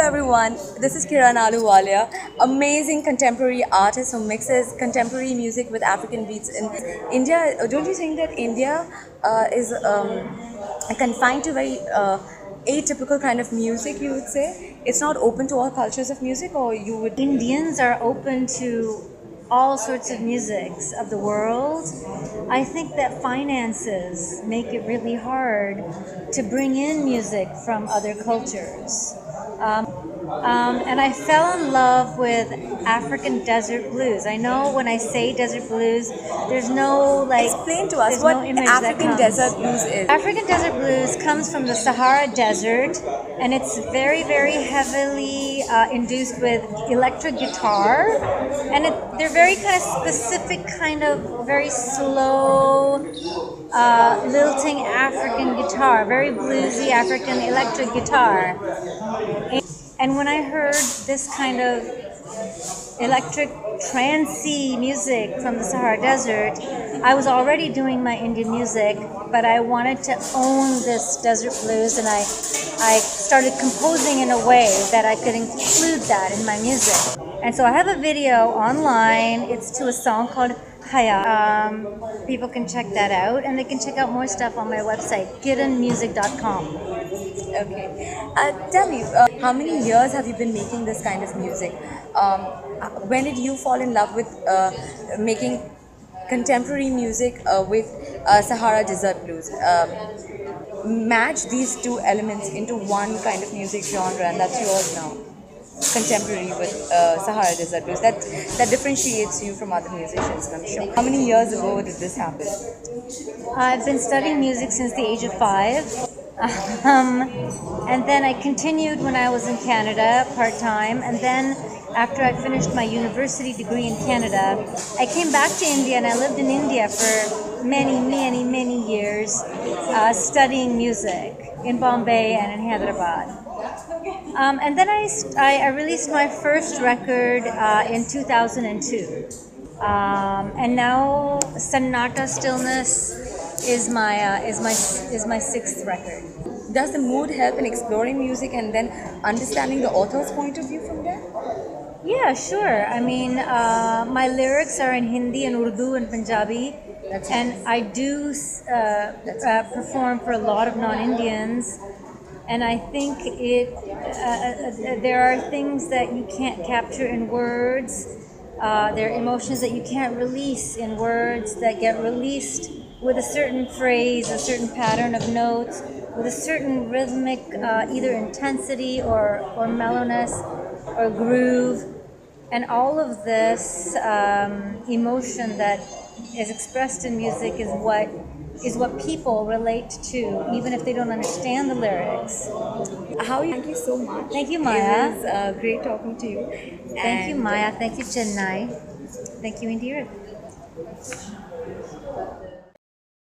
everyone, this is Kiran Aluwalia, amazing contemporary artist who mixes contemporary music with African beats in India. Don't you think that India is confined to very atypical kind of music, you would say? It's not open to all cultures of music, or you would... Indians are open to all sorts of musics of the world. I think that finances make it really hard to bring in music from other cultures. And I fell in love with African desert blues. I know when I say desert blues, there's no Explain to us what African desert blues is. African desert blues comes from the Sahara Desert, and it's very, very heavily induced with electric guitar, and they're very kind of specific, kind of very slow, lilting African guitar, very bluesy African electric guitar. And when I heard this kind of electric trancey music from the Sahara Desert, I was already doing my Indian music, but I wanted to own this desert blues, and I started composing in a way that I could include that in my music. And so I have a video online. It's to a song called Haya. People can check that out, and they can check out more stuff on my website, kiranmusic.com. Okay. Tell me, how many years have you been making this kind of music? When did you fall in love with making contemporary music with Sahara Desert Blues? Match these two elements into one kind of music genre, and that's yours now. Contemporary with Sahara Desert Blues. That differentiates you from other musicians, I'm sure. How many years ago did this happen? I've been studying music since the age of 5. And then I continued when I was in Canada part-time, and then after I finished my university degree in Canada, I came back to India, and I lived in India for many years, studying music in Bombay and in Hyderabad. And then I released my first record in 2002, and now Sannata Stillness is my 6th record. Does the mood help in exploring music and then understanding the author's point of view from there? Yeah, sure. I mean, my lyrics are in Hindi and Urdu and Punjabi, and I do perform for a lot of non-Indians. And I think there are things that you can't capture in words. There are emotions that you can't release in words that get released with a certain phrase, a certain pattern of notes, with a certain rhythmic either intensity or mellowness or groove. And all of this emotion that is expressed in music is what people relate to, even if they don't understand the lyrics. Thank you so much. Thank you, Maya. It was great talking to you. Thank you, Maya. Thank you, Chennai. Thank you, Indira.